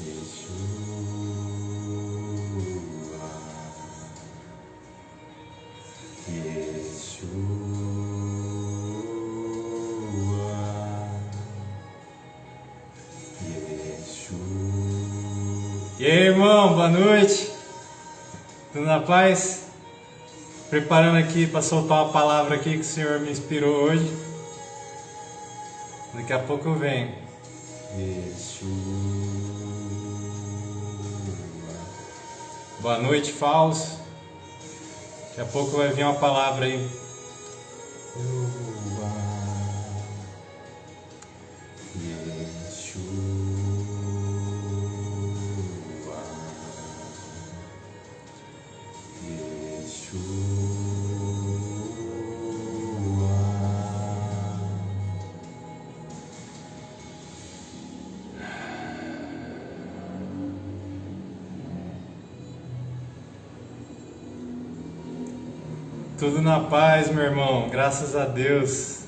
E aí, irmão, boa noite. Tudo na paz? Preparando aqui para soltar uma palavra aqui que o Senhor me inspirou hoje. Daqui a pouco eu venho. Boa noite, Fausto. Daqui a pouco vai vir uma palavra aí. Tudo na paz, meu irmão, graças a Deus,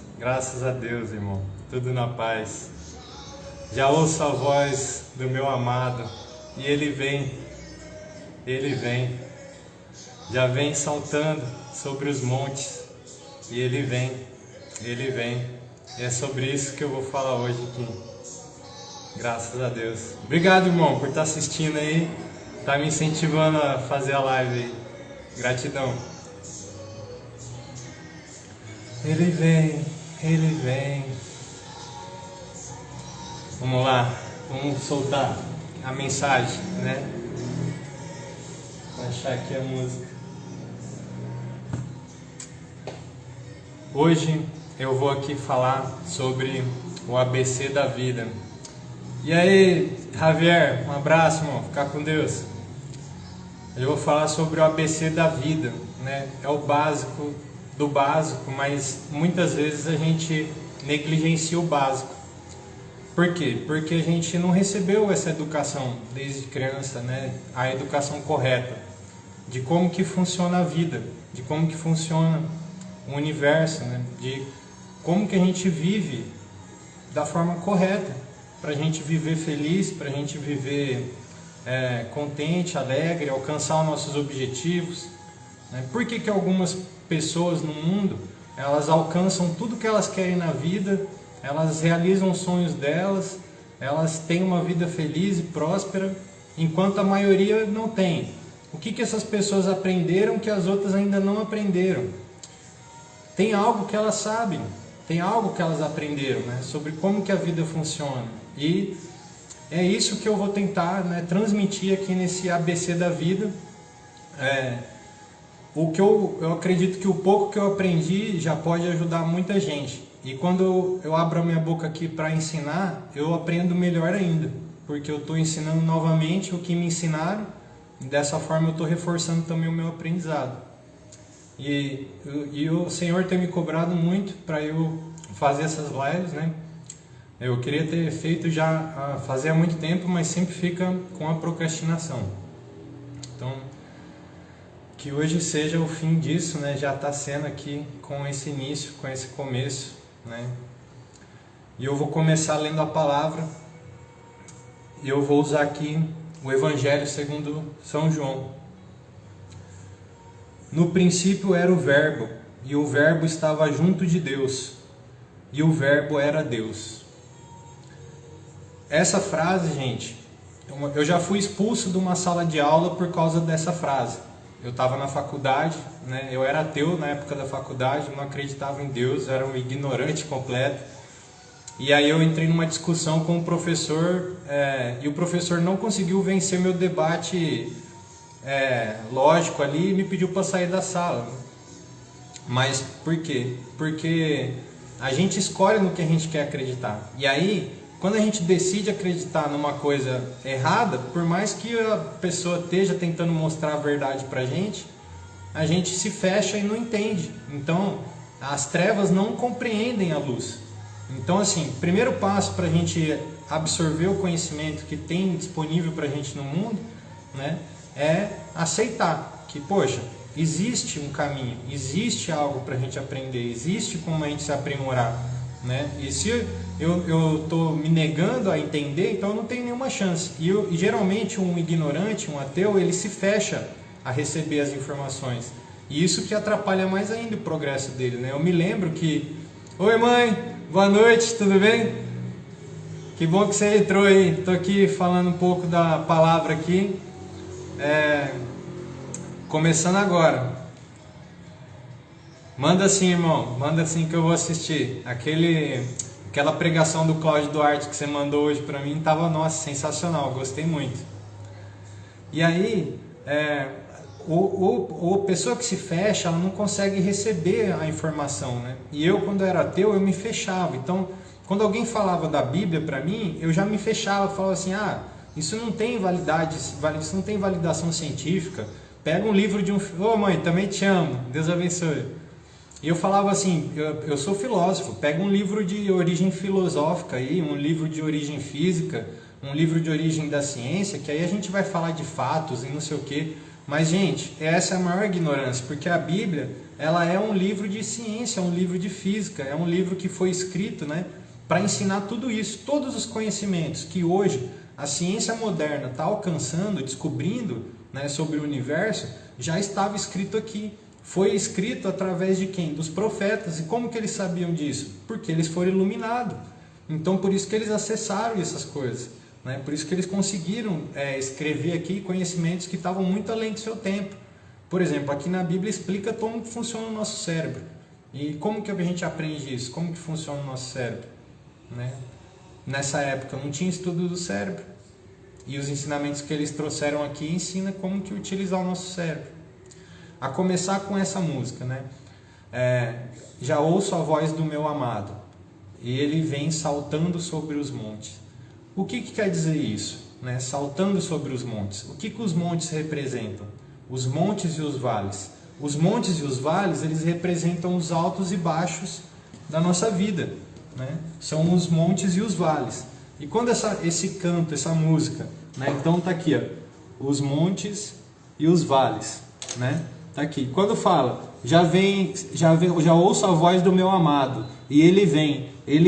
irmão, tudo na paz. Já ouço a voz do meu amado, e ele vem, já vem saltando sobre os montes, e ele vem, e é sobre isso que eu vou falar hoje aqui, graças a Deus. Obrigado, irmão, por estar assistindo aí, tá me incentivando a fazer a live aí, gratidão. Ele vem. Vamos lá, vamos soltar a mensagem, né? Vou achar aqui a música. Hoje eu vou aqui falar sobre o ABC da vida. E aí, Javier, um abraço, irmão, fica com Deus. Eu vou falar sobre o ABC da vida, né? É o básico do básico, mas muitas vezes a gente negligencia o básico. Por quê? Porque a gente não recebeu essa educação desde criança, né? A educação correta de como que funciona a vida, de como que funciona o universo, né? De como que a gente vive da forma correta, para a gente viver feliz, para a gente viver contente, alegre, alcançar os nossos objetivos. Por que algumas pessoas no mundo, elas alcançam tudo que elas querem na vida, elas realizam os sonhos delas, elas têm uma vida feliz e próspera, enquanto a maioria não tem? O que essas pessoas aprenderam que as outras ainda não aprenderam? Tem algo que elas sabem, tem algo que elas aprenderam, né, sobre como que a vida funciona. E é isso que eu vou tentar, né, transmitir aqui nesse ABC da vida. O que eu acredito que o pouco que eu aprendi já pode ajudar muita gente. E quando eu abro a minha boca aqui para ensinar, eu aprendo melhor ainda. Porque eu estou ensinando novamente o que me ensinaram. E dessa forma eu estou reforçando também o meu aprendizado. E o Senhor tem me cobrado muito para eu fazer essas lives, né? Eu queria ter feito já fazia muito tempo, mas sempre fica com a procrastinação. Então, que hoje seja o fim disso, né? Já está sendo aqui com esse início, com esse começo, né? E eu vou começar lendo a palavra. E eu vou usar aqui o Evangelho segundo São João. No princípio era o Verbo, e o Verbo estava junto de Deus, e o Verbo era Deus. Essa frase, gente, eu já fui expulso de uma sala de aula por causa dessa frase. Eu estava na faculdade, né? Eu era ateu na época da faculdade, não acreditava em Deus, era um ignorante completo. E aí eu entrei numa discussão com o professor, e o professor não conseguiu vencer meu debate lógico ali e me pediu para sair da sala. Mas por quê? Porque a gente escolhe no que a gente quer acreditar. E aí, quando a gente decide acreditar numa coisa errada, por mais que a pessoa esteja tentando mostrar a verdade pra gente, a gente se fecha e não entende. Então, as trevas não compreendem a luz. Então, assim, primeiro passo para a gente absorver o conhecimento que tem disponível para a gente no mundo, né, é aceitar que, poxa, existe um caminho, existe algo para a gente aprender, existe como a gente se aprimorar. né? E se eu estou me negando a entender, então eu não tenho nenhuma chance. E geralmente um ignorante, um ateu, ele se fecha a receber as informações. E isso que atrapalha mais ainda o progresso dele, né? Eu me lembro que... Oi, mãe! Boa noite, tudo bem? Que bom que você entrou aí. Estou aqui falando um pouco da palavra aqui. Começando agora. Manda assim, irmão. Manda assim que eu vou assistir. Aquela pregação do Cláudio Duarte que você mandou hoje para mim estava, nossa, sensacional. Gostei muito. E aí, a pessoa que se fecha, ela não consegue receber a informação, né? E eu, quando era ateu, eu me fechava. Então, quando alguém falava da Bíblia para mim, eu já me fechava, falava assim, isso não tem validade, isso não tem validação científica. Pega um livro de Ô mãe, também te amo, Deus abençoe. E eu falava assim, eu sou filósofo, pega um livro de origem filosófica aí, um livro de origem física, um livro de origem da ciência, que aí a gente vai falar de fatos e não sei o quê. Mas, gente, essa é a maior ignorância, porque a Bíblia, ela é um livro de ciência, é um livro de física, é um livro que foi escrito, né, para ensinar tudo isso, todos os conhecimentos que hoje a ciência moderna está alcançando, descobrindo, né, sobre o universo, já estava escrito aqui. Foi escrito através de quem? Dos profetas. E como que eles sabiam disso? Porque eles foram iluminados. Então, por isso que eles acessaram essas coisas, né? Por isso que eles conseguiram escrever aqui conhecimentos que estavam muito além do seu tempo. Por exemplo, aqui na Bíblia explica como que funciona o nosso cérebro. E como que a gente aprende isso? Como que funciona o nosso cérebro, né? Nessa época não tinha estudo do cérebro. E os ensinamentos que eles trouxeram aqui ensinam como que utilizar o nosso cérebro. A começar com essa música, né? Já ouço a voz do meu amado, e ele vem saltando sobre os montes. O que quer dizer isso, né? Saltando sobre os montes. O que os montes representam? Os montes e os vales. Os montes e os vales, eles representam os altos e baixos da nossa vida, né? São os montes e os vales. E quando esse canto, essa música, né? Então tá aqui, ó, os montes e os vales, né? Tá aqui. Quando fala, já ouço a voz do meu amado, e ele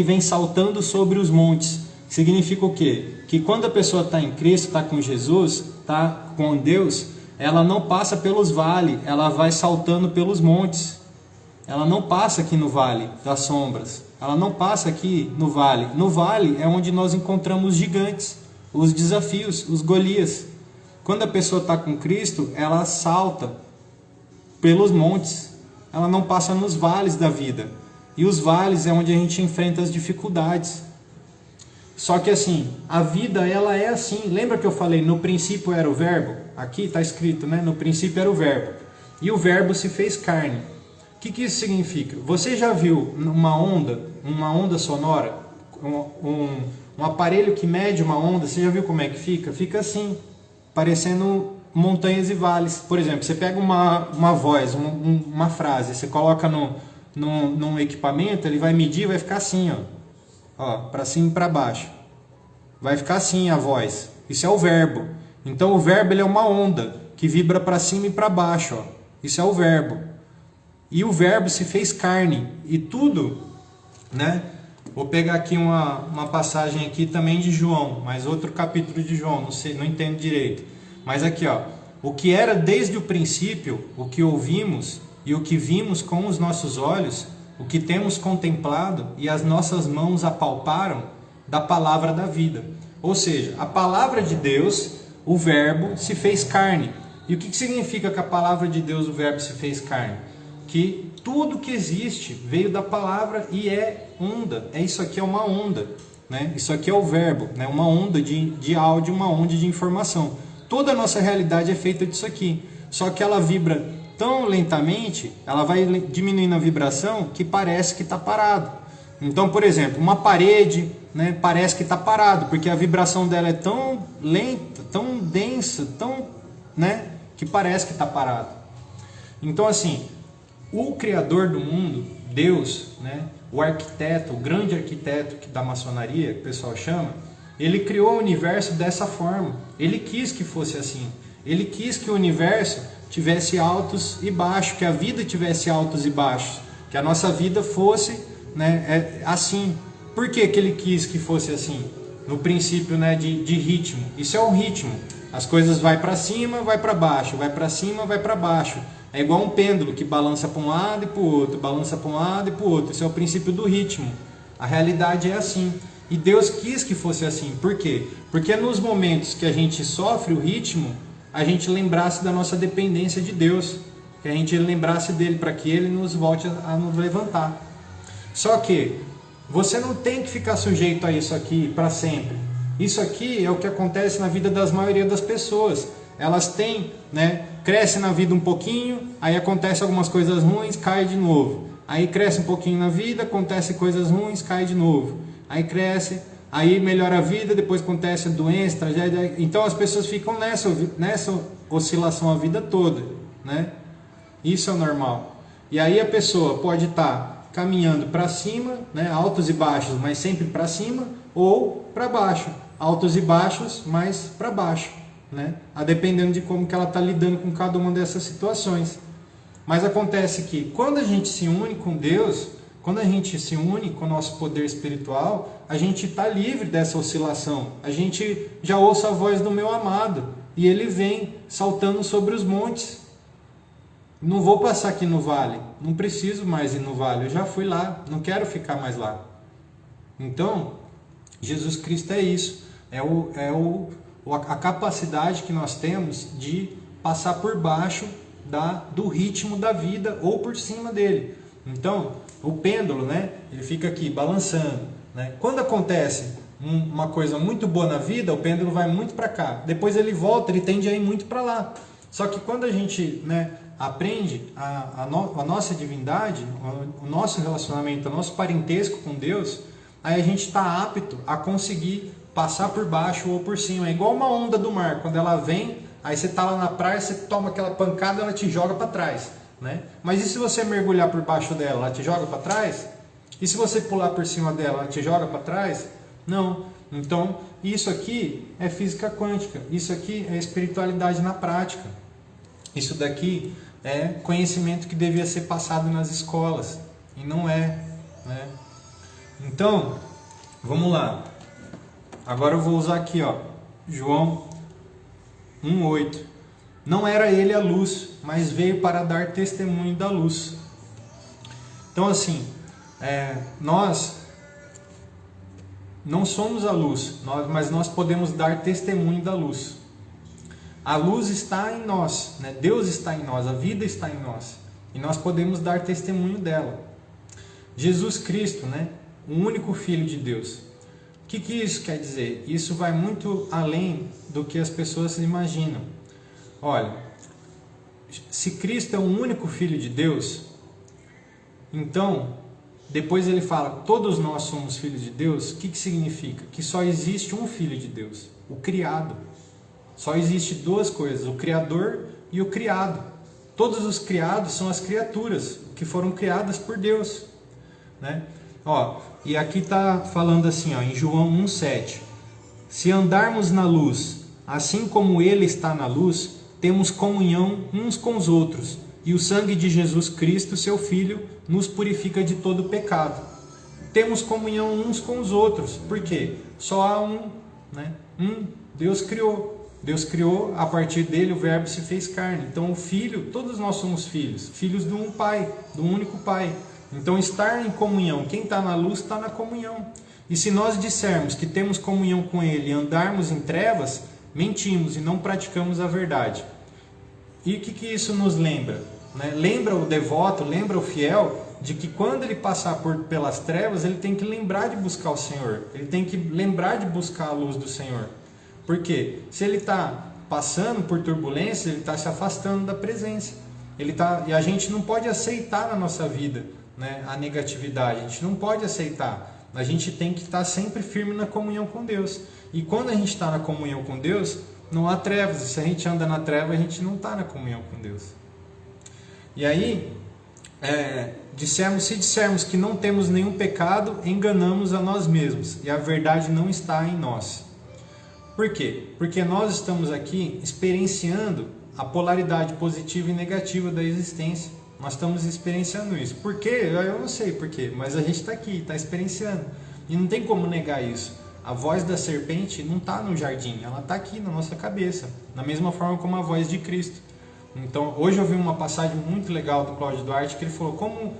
vem saltando sobre os montes. Significa o quê? Que quando a pessoa está em Cristo, está com Jesus, está com Deus, ela não passa pelos vales, ela vai saltando pelos montes. Ela não passa aqui no vale das sombras, ela não passa aqui no vale. No vale é onde nós encontramos os gigantes, os desafios, os Golias. Quando a pessoa está com Cristo, ela salta pelos montes, ela não passa nos vales da vida. E os vales é onde a gente enfrenta as dificuldades. Só que assim, a vida ela é assim. Lembra que eu falei, no princípio era o verbo? Aqui está escrito, né? No princípio era o verbo. E o verbo se fez carne. O que isso significa? Você já viu uma onda sonora? Um aparelho que mede uma onda, você já viu como é que fica? Fica assim, parecendo montanhas e vales. Por exemplo, você pega uma voz, uma frase, você coloca num equipamento, ele vai medir, vai ficar assim, ó, para cima e para baixo. Vai ficar assim a voz. Isso é o verbo. Então o verbo ele é uma onda que vibra para cima e para baixo, ó. Isso é o verbo. E o verbo se fez carne. E tudo, né? Vou pegar aqui uma passagem aqui também de João, mas outro capítulo de João, não sei, não entendo direito. Mas aqui, ó, o que era desde o princípio, o que ouvimos e o que vimos com os nossos olhos, o que temos contemplado e as nossas mãos apalparam da palavra da vida. Ou seja, a palavra de Deus, o verbo, se fez carne. E o que significa que a palavra de Deus, o verbo, se fez carne? Que tudo que existe veio da palavra e é onda. Isso aqui é uma onda, né? Isso aqui é o verbo, né? Uma onda de áudio, uma onda de informação. Toda a nossa realidade é feita disso aqui. Só que ela vibra tão lentamente, ela vai diminuindo a vibração que parece que está parado. Então, por exemplo, uma parede, né, parece que está parado, porque a vibração dela é tão lenta, tão densa, tão, né, que parece que está parado. Então, assim, o Criador do mundo, Deus, né, o arquiteto, o grande arquiteto da maçonaria, que o pessoal chama, ele criou o universo dessa forma. Ele quis que fosse assim. Ele quis que o universo tivesse altos e baixos, que a vida tivesse altos e baixos, que a nossa vida fosse né, é assim. Por que ele quis que fosse assim? No princípio, né, de ritmo. Isso é um ritmo. As coisas vai para cima, vai para baixo, vai para cima, vai para baixo. É igual um pêndulo que balança para um lado e para o outro, balança para um lado e para o outro. Isso é o princípio do ritmo. A realidade é assim. E Deus quis que fosse assim. Por quê? Porque nos momentos que a gente sofre o ritmo, a gente lembrasse da nossa dependência de Deus. Que a gente lembrasse dele para que ele nos volte a nos levantar. Só que você não tem que ficar sujeito a isso aqui para sempre. Isso aqui é o que acontece na vida das maioria das pessoas. Elas têm, né, crescem na vida um pouquinho, aí acontece algumas coisas ruins, cai de novo. Aí cresce um pouquinho na vida, acontece coisas ruins, cai de novo. Aí cresce, aí melhora a vida, depois acontece doença, tragédia. Então as pessoas ficam nessa oscilação a vida toda, né? Isso é o normal. E aí a pessoa pode estar caminhando para cima, né, altos e baixos, mas sempre para cima, ou para baixo, altos e baixos, mas para baixo, né? A dependendo de como que ela está lidando com cada uma dessas situações. Mas acontece que quando a gente se une com Deus, quando a gente se une com o nosso poder espiritual, a gente está livre dessa oscilação. A gente já ouça a voz do meu amado e ele vem saltando sobre os montes. Não vou passar aqui no vale, não preciso mais ir no vale, eu já fui lá, não quero ficar mais lá. Então, Jesus Cristo é isso, a capacidade que nós temos de passar por baixo do ritmo da vida ou por cima dele. Então, o pêndulo, né, ele fica aqui balançando, né? Quando acontece uma coisa muito boa na vida, o pêndulo vai muito para cá, depois ele volta, ele tende a ir muito para lá. Só que quando a gente, né, aprende a nossa divindade, o nosso relacionamento, o nosso parentesco com Deus, aí a gente está apto a conseguir passar por baixo ou por cima. É igual uma onda do mar, quando ela vem, aí você está lá na praia, você toma aquela pancada, ela te joga para trás, né? Mas e se você mergulhar por baixo dela, ela te joga para trás? E se você pular por cima dela, ela te joga para trás? Não. Então, isso aqui é física quântica, isso aqui é espiritualidade na prática. Isso daqui é conhecimento que devia ser passado nas escolas, e não é, né? Então, vamos lá. Agora eu vou usar aqui, ó, João 1:8. Não era ele a luz, mas veio para dar testemunho da luz. Então, assim, nós não somos a luz, mas nós podemos dar testemunho da luz. A luz está em nós, né? Deus está em nós, a vida está em nós. E nós podemos dar testemunho dela. Jesus Cristo, né? O único Filho de Deus. O que isso quer dizer? Isso vai muito além do que as pessoas imaginam. Olha, se Cristo é o único Filho de Deus, então, depois ele fala, todos nós somos filhos de Deus, o que significa? Que só existe um Filho de Deus, o criado. Só existe duas coisas, o Criador e o criado. Todos os criados são as criaturas que foram criadas por Deus, né? Ó, e aqui está falando assim, ó, em João 1:7. Se andarmos na luz, assim como Ele está na luz, temos comunhão uns com os outros, e o sangue de Jesus Cristo, seu Filho, nos purifica de todo pecado. Temos comunhão uns com os outros, por quê? Só há um, né? Deus criou. Deus criou, a partir dele o verbo se fez carne. Então o Filho, todos nós somos filhos, filhos de um Pai, do único Pai. Então estar em comunhão, quem está na luz está na comunhão. E se nós dissermos que temos comunhão com Ele e andarmos em trevas, mentimos e não praticamos a verdade. E o que isso nos lembra? Né? Lembra o devoto, lembra o fiel, de que quando ele passar pelas trevas, ele tem que lembrar de buscar o Senhor. Ele tem que lembrar de buscar a luz do Senhor. Por quê? Se ele está passando por turbulência, ele está se afastando da presença. E a gente não pode aceitar na nossa vida, né, a negatividade. A gente não pode aceitar. A gente tem que estar sempre firme na comunhão com Deus. E quando a gente está na comunhão com Deus, não há trevas. Se a gente anda na treva, a gente não está na comunhão com Deus. E aí, se dissermos que não temos nenhum pecado, enganamos a nós mesmos. E a verdade não está em nós. Por quê? Porque nós estamos aqui experienciando a polaridade positiva e negativa da existência. Nós estamos experienciando isso. Por quê? Eu não sei por quê, mas a gente está aqui, está experienciando. E não tem como negar isso. A voz da serpente não está no jardim, ela está aqui na nossa cabeça, da mesma forma como a voz de Cristo. Então, hoje eu vi uma passagem muito legal do Cláudio Duarte, que ele falou como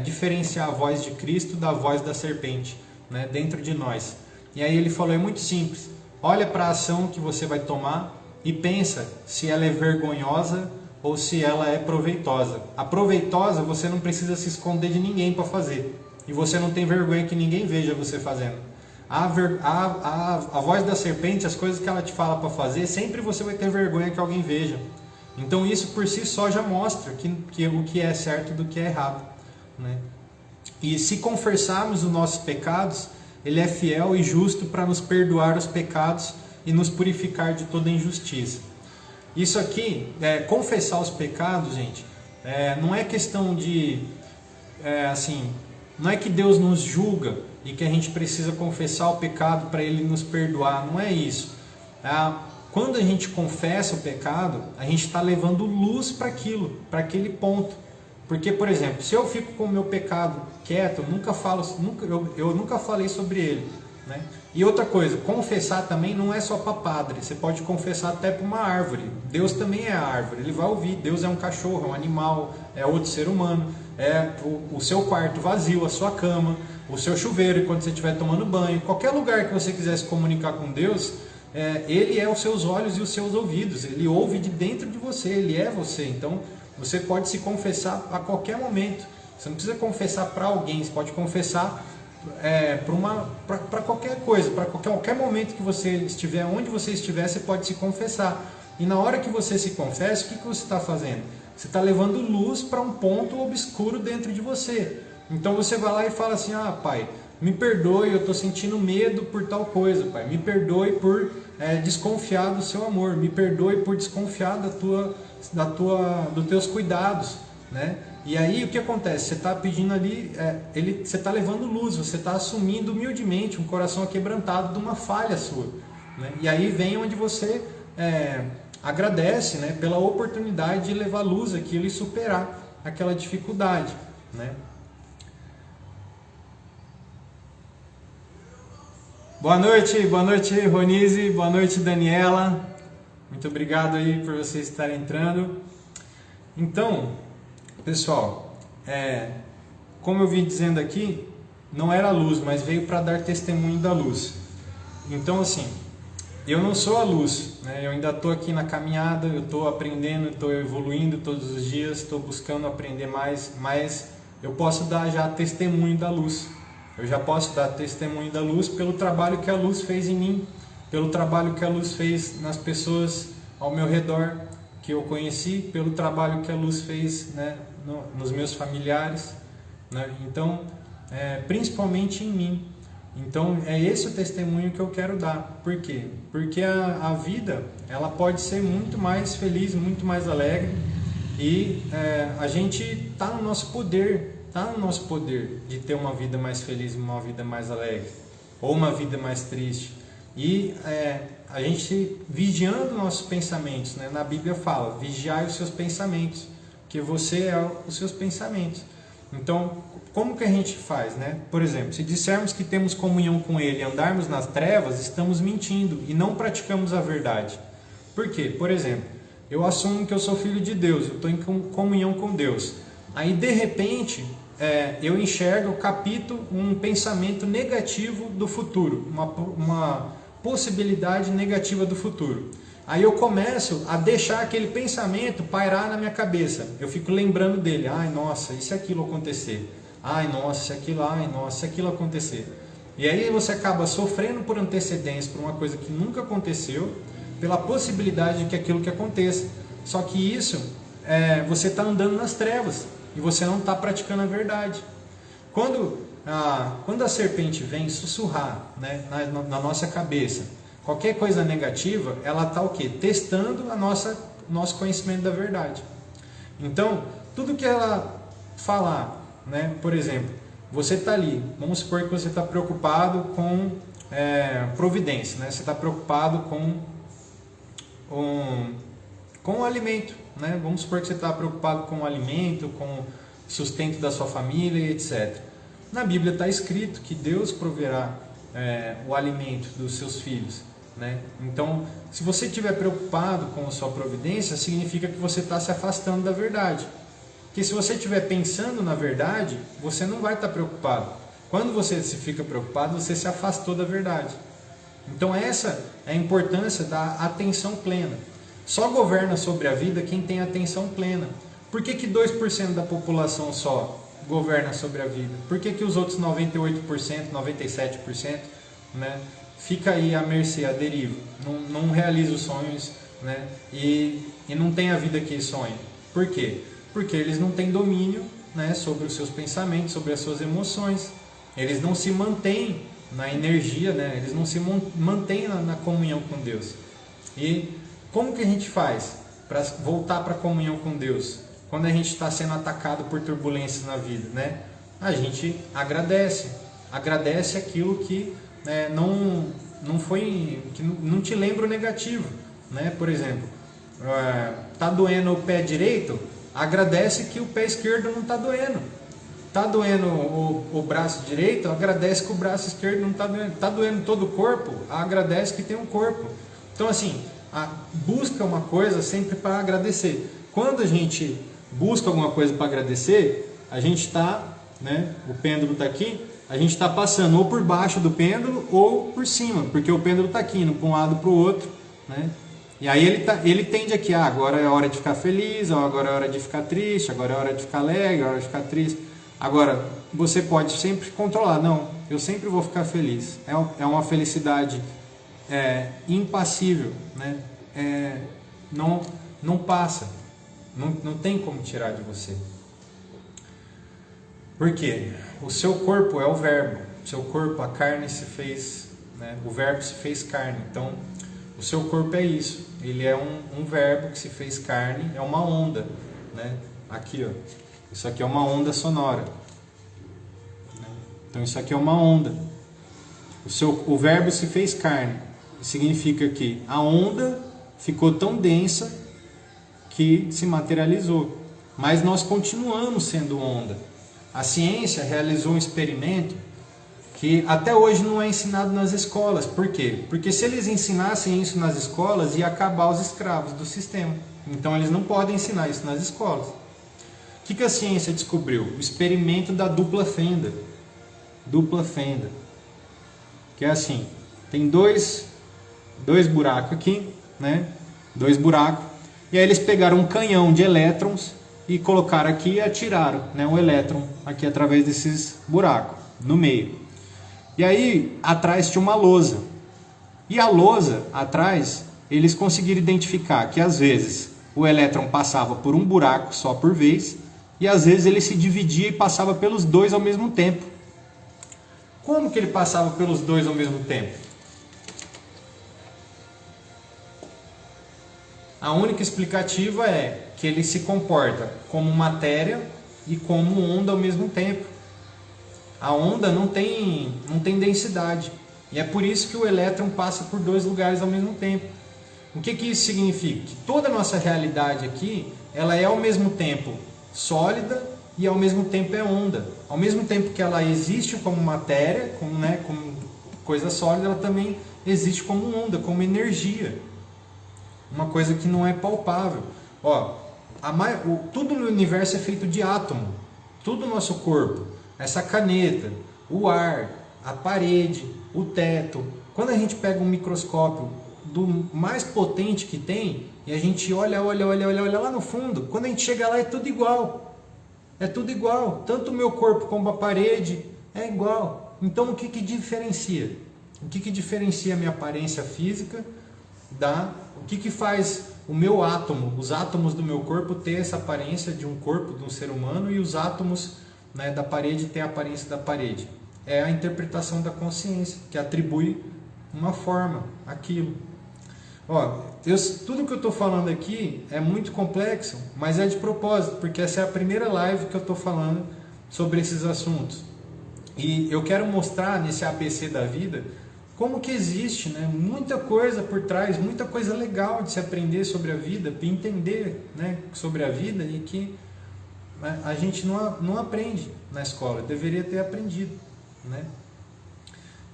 diferenciar a voz de Cristo da voz da serpente, né, dentro de nós. E aí ele falou, é muito simples, olha para a ação que você vai tomar e pensa se ela é vergonhosa ou se ela é proveitosa. A proveitosa você não precisa se esconder de ninguém para fazer, e você não tem vergonha que ninguém veja você fazendo. A voz da serpente, as coisas que ela te fala para fazer, sempre você vai ter vergonha que alguém veja. Então isso por si só já mostra que o que é certo do que é errado, né? E se confessarmos os nossos pecados, Ele é fiel e justo para nos perdoar os pecados e nos purificar de toda injustiça. Isso aqui, confessar os pecados, gente, não é questão de, não é que Deus nos julga e que a gente precisa confessar o pecado para Ele nos perdoar, não é isso. Quando a gente confessa o pecado, a gente está levando luz para aquilo, para aquele ponto. Porque, por exemplo, se eu fico com o meu pecado quieto, eu nunca falei sobre ele, né? E outra coisa, confessar também não é só para padre, você pode confessar até para uma árvore. Deus também é a árvore, Ele vai ouvir. Deus é um cachorro, é um animal, é outro ser humano, é o seu quarto vazio, a sua cama, o seu chuveiro enquanto você estiver tomando banho. Qualquer lugar que você quiser se comunicar com Deus, Ele é os seus olhos e os seus ouvidos, Ele ouve de dentro de você, Ele é você. Então você pode se confessar a qualquer momento, você não precisa confessar para alguém, você pode confessar para qualquer coisa, para qualquer momento que você estiver, onde você estiver, você pode se confessar. E na hora que você se confessa, o que você está fazendo? Você está levando luz para um ponto obscuro dentro de você. Então você vai lá e fala assim, Pai, me perdoe, eu estou sentindo medo por tal coisa, Pai. Me perdoe por desconfiar do seu amor. Me perdoe por desconfiar dos teus cuidados, né? E aí o que acontece? Você está pedindo ali, você está levando luz, você está assumindo humildemente um coração aquebrantado de uma falha sua, né? E aí vem onde você agradece, né, pela oportunidade de levar luz àquilo e superar aquela dificuldade, né? Boa noite Ronise, boa noite Daniela, muito obrigado aí por vocês estarem entrando. Então, pessoal, como eu vim dizendo aqui, não era luz, mas veio para dar testemunho da luz. Então, assim, eu não sou a luz, né? Eu ainda estou aqui na caminhada, eu estou aprendendo, estou evoluindo todos os dias, estou buscando aprender mais, mas eu posso dar já testemunho da luz. Eu já posso dar testemunho da luz pelo trabalho que a luz fez em mim, pelo trabalho que a luz fez nas pessoas ao meu redor, que eu conheci, pelo trabalho que a luz fez, né, nos meus familiares, né? Então, principalmente em mim. Então, é esse o testemunho que eu quero dar. Por quê? Porque a vida, ela pode ser muito mais feliz, muito mais alegre, e a gente está no nosso poder de ter uma vida mais feliz, uma vida mais alegre, ou uma vida mais triste. E a gente vigiando nossos pensamentos, né? Na Bíblia fala, vigiai os seus pensamentos, que você é os seus pensamentos. Então, como que a gente faz, né? Por exemplo, se dissermos que temos comunhão com Ele e andarmos nas trevas, estamos mentindo e não praticamos a verdade. Por quê? Por exemplo, eu assumo que eu sou filho de Deus, eu estou em comunhão com Deus. Aí, de repente, eu enxergo, capto um pensamento negativo do futuro, uma possibilidade negativa do futuro. Aí eu começo a deixar aquele pensamento pairar na minha cabeça. Eu fico lembrando dele. Ai, nossa, e se aquilo acontecer? Ai, nossa, se aquilo acontecer? E aí você acaba sofrendo por antecedência, por uma coisa que nunca aconteceu, pela possibilidade de que aquilo que aconteça. Só que isso, você está andando nas trevas e você não está praticando a verdade. Quando a serpente vem sussurrar, né, na nossa cabeça qualquer coisa negativa, ela está o quê? Testando nosso conhecimento da verdade. Então, tudo que ela falar, né, por exemplo, você está ali, vamos supor que você está preocupado com providência, né? Você está preocupado com com o alimento, né? Vamos supor que você está preocupado com o alimento, com o sustento da sua família, etc. Na Bíblia está escrito que Deus proverá o alimento dos seus filhos, né? Então, se você estiver preocupado com a sua providência, significa que você está se afastando da verdade. Porque se você estiver pensando na verdade, você não vai estar preocupado. Quando você se fica preocupado, você se afastou da verdade. Então essa é a importância da atenção plena. Só governa sobre a vida quem tem atenção plena. Por que 2% da população só governa sobre a vida? Por que os outros 98%, 97%, né, fica aí à mercê, à deriva? Não realiza os sonhos, né, e não tem a vida que sonha. Por quê? Porque eles não têm domínio, né, sobre os seus pensamentos, sobre as suas emoções. Eles não se mantêm na energia, né? Eles não se mantêm na comunhão com Deus. E como que a gente faz para voltar para a comunhão com Deus? Quando a gente está sendo atacado por turbulências na vida, né? A gente agradece aquilo que não foi, que não te lembra o negativo, né? Por exemplo, tá doendo o pé direito, agradece que o pé esquerdo não está doendo. Está doendo o braço direito, agradece que o braço esquerdo não está doendo. Está doendo todo o corpo, agradece que tem um corpo. Então assim, busca uma coisa sempre para agradecer. Quando a gente busca alguma coisa para agradecer, a gente está, né, o pêndulo está aqui, a gente está passando ou por baixo do pêndulo ou por cima, porque o pêndulo está aqui, indo para um lado para o outro, né? E aí ele tende aqui, agora é hora de ficar feliz, agora é hora de ficar triste, agora é hora de ficar alegre, é hora de ficar triste. Agora, você pode sempre controlar. Não, eu sempre vou ficar feliz. É uma felicidade impassível, né? Não passa. Não tem como tirar de você. Por quê? O seu corpo é o verbo. O seu corpo, a carne se fez, né? O verbo se fez carne. Então, o seu corpo é isso. Ele é um verbo que se fez carne, é uma onda, né? Aqui, ó. Isso aqui é uma onda sonora. Então isso aqui é uma onda. O verbo se fez carne. Significa que a onda ficou tão densa que se materializou. Mas nós continuamos sendo onda. A ciência realizou um experimento que até hoje não é ensinado nas escolas. Por quê? Porque se eles ensinassem isso nas escolas, ia acabar os escravos do sistema. Então eles não podem ensinar isso nas escolas. O que a ciência descobriu? O experimento da dupla fenda. Dupla fenda. Que é assim, tem dois buracos aqui, né? Dois buracos. E aí eles pegaram um canhão de elétrons e colocaram aqui e atiraram, né, um elétron aqui através desses buracos, no meio. E aí atrás tinha uma lousa. E a lousa atrás, eles conseguiram identificar que às vezes o elétron passava por um buraco só por vez, e às vezes ele se dividia e passava pelos dois ao mesmo tempo. Como que ele passava pelos dois ao mesmo tempo? A única explicativa é que ele se comporta como matéria e como onda ao mesmo tempo. A onda não tem densidade. E é por isso que o elétron passa por dois lugares ao mesmo tempo. O que isso significa? Que toda a nossa realidade aqui, ela é ao mesmo tempo sólida e ao mesmo tempo é onda. Ao mesmo tempo que ela existe como matéria, como coisa sólida, ela também existe como onda, como energia. Uma coisa que não é palpável. Tudo no universo é feito de átomo. Tudo no nosso corpo. Essa caneta, o ar, a parede, o teto. Quando a gente pega um microscópio do mais potente que tem, e a gente olha lá no fundo, quando a gente chega lá é tudo igual. É tudo igual. Tanto o meu corpo como a parede é igual. Então o que diferencia? O que diferencia a minha aparência física o que faz o meu átomo, os átomos do meu corpo ter essa aparência de um corpo, de um ser humano, e os átomos, né, da parede ter a aparência da parede? É a interpretação da consciência, que atribui uma forma àquilo. Tudo que eu estou falando aqui é muito complexo, mas é de propósito, porque essa é a primeira live que eu estou falando sobre esses assuntos. E eu quero mostrar nesse ABC da vida como que existe, né, muita coisa por trás, muita coisa legal de se aprender sobre a vida, de entender, né, sobre a vida, e que a gente não aprende na escola, deveria ter aprendido, né?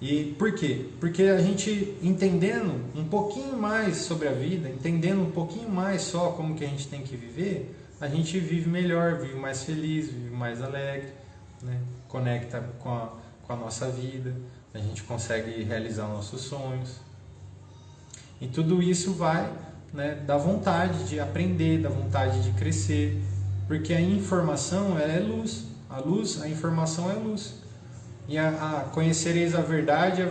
E por quê? Porque a gente entendendo um pouquinho mais sobre a vida, entendendo um pouquinho mais só como que a gente tem que viver, a gente vive melhor, vive mais feliz, vive mais alegre, né? Conecta com a nossa vida, a gente consegue realizar nossos sonhos. E tudo isso vai, né, da vontade de aprender, da vontade de crescer, porque a informação, ela é luz. A informação é luz. E conhecereis a verdade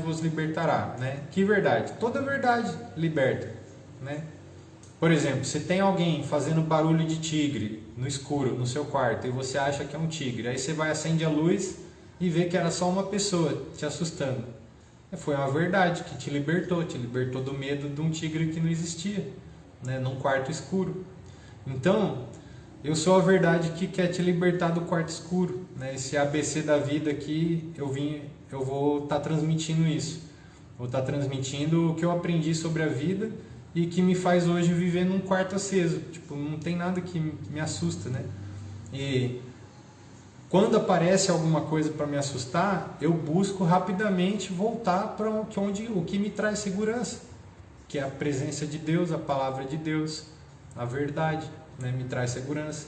vos libertará, né? Que verdade? Toda verdade liberta, né? Por exemplo, se tem alguém fazendo barulho de tigre no escuro, no seu quarto, e você acha que é um tigre, aí você vai, acende a luz e vê que era só uma pessoa te assustando. Foi uma verdade que te libertou do medo de um tigre que não existia, né? Num quarto escuro. Então, eu sou a verdade que quer te libertar do quarto escuro, né? Esse ABC da vida aqui, eu vou estar transmitindo isso. Vou estar transmitindo o que eu aprendi sobre a vida e que me faz hoje viver num quarto aceso. Tipo, não tem nada que me assusta, né? E quando aparece alguma coisa para me assustar, eu busco rapidamente voltar para o que me traz segurança, que é a presença de Deus, a palavra de Deus, a verdade, né? Me traz segurança.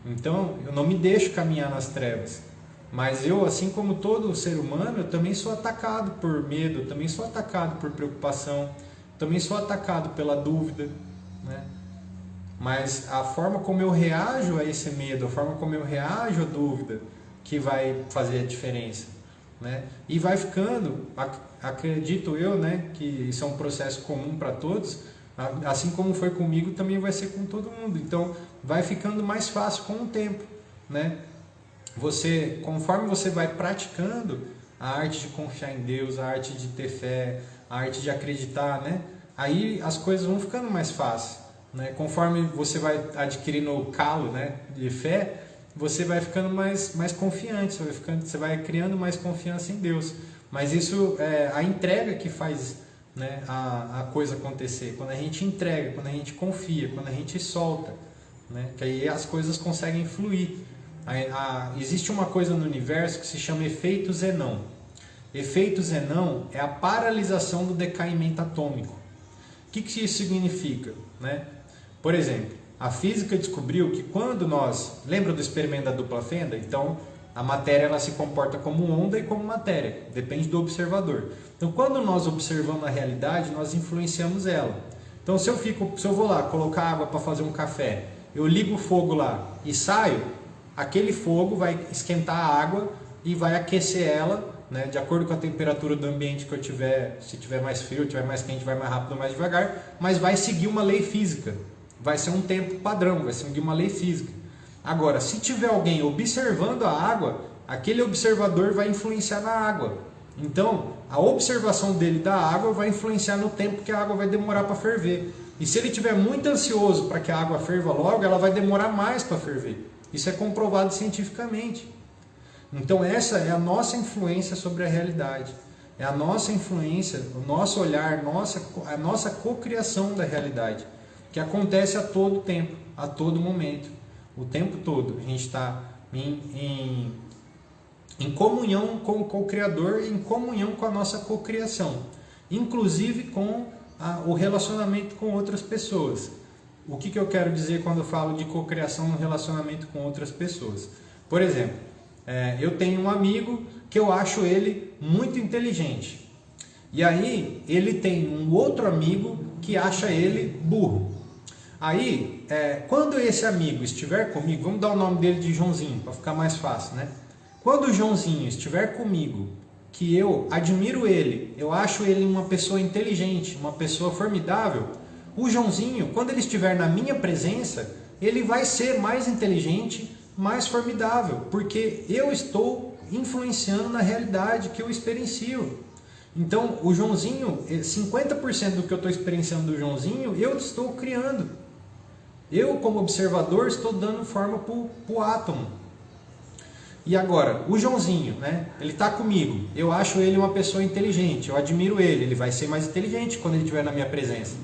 Então, eu não me deixo caminhar nas trevas. Mas eu, assim como todo ser humano, eu também sou atacado por medo, eu também sou atacado por preocupação, também sou atacado pela dúvida, né? Mas a forma como eu reajo a esse medo, a forma como eu reajo à dúvida, que vai fazer a diferença, né? E vai ficando, acredito eu, né, que isso é um processo comum para todos, assim como foi comigo, também vai ser com todo mundo. Então, vai ficando mais fácil com o tempo, né? Conforme você vai praticando a arte de confiar em Deus, a arte de ter fé, a arte de acreditar, né? Aí as coisas vão ficando mais fáceis, né? Conforme você vai adquirindo o calo, né, de fé, você vai ficando mais confiante, você vai criando mais confiança em Deus. Mas isso é a entrega que faz, né, a coisa acontecer. Quando a gente entrega, quando a gente confia, quando a gente solta, né, que aí as coisas conseguem fluir. Existe uma coisa no universo que se chama efeito Zenão. Efeito Zenão é a paralisação do decaimento atômico. O que isso significa, né? Por exemplo, a física descobriu que quando lembra do experimento da dupla fenda? Então, a matéria ela se comporta como onda e como matéria, depende do observador. Então, quando nós observamos a realidade, nós influenciamos ela. Então, se eu vou lá colocar água para fazer um café, eu ligo o fogo lá e saio, aquele fogo vai esquentar a água e vai aquecer ela, né, de acordo com a temperatura do ambiente que eu tiver. Se tiver mais frio, tiver mais quente, vai mais rápido ou mais devagar, mas vai seguir uma lei física. Vai ser um tempo padrão, vai seguir uma lei física. Agora, se tiver alguém observando a água, aquele observador vai influenciar na água. Então, a observação dele da água vai influenciar no tempo que a água vai demorar para ferver. E se ele estiver muito ansioso para que a água ferva logo, ela vai demorar mais para ferver. Isso é comprovado cientificamente. Então, essa é a nossa influência sobre a realidade. É a nossa influência, o nosso olhar, a nossa cocriação da realidade, que acontece a todo tempo, a todo momento, o tempo todo. A gente está em comunhão com o co-criador, em comunhão com a nossa cocriação, inclusive com o relacionamento com outras pessoas. O que eu quero dizer quando eu falo de cocriação no relacionamento com outras pessoas? Por exemplo, eu tenho um amigo que eu acho ele muito inteligente. E aí ele tem um outro amigo que acha ele burro. Aí, quando esse amigo estiver comigo, vamos dar o nome dele de Joãozinho, para ficar mais fácil, né? Quando o Joãozinho estiver comigo, que eu admiro ele, eu acho ele uma pessoa inteligente, uma pessoa formidável, o Joãozinho, quando ele estiver na minha presença, ele vai ser mais inteligente, mais formidável, porque eu estou influenciando na realidade que eu experiencio. Então, o Joãozinho, 50% do que eu estou experienciando do Joãozinho, eu estou criando. Eu, como observador, estou dando forma para o átomo. E agora, o Joãozinho, né? Ele está comigo, eu acho ele uma pessoa inteligente, eu admiro ele, ele vai ser mais inteligente quando ele estiver na minha presença.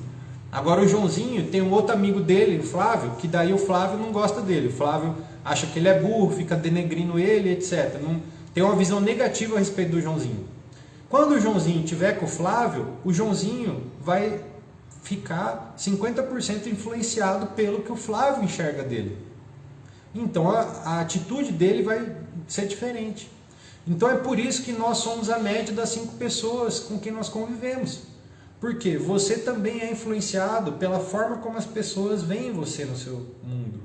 Agora o Joãozinho tem um outro amigo dele, o Flávio, que daí o Flávio não gosta dele, o Flávio acha que ele é burro, fica denegrindo ele, etc. Não, tem uma visão negativa a respeito do Joãozinho. Quando o Joãozinho estiver com o Flávio, o Joãozinho vai ficar 50% influenciado pelo que o Flávio enxerga dele. Então a atitude dele vai ser diferente. Então é por isso que nós somos a média das 5 pessoas com quem nós convivemos. Porque você também é influenciado pela forma como as pessoas veem você no seu mundo,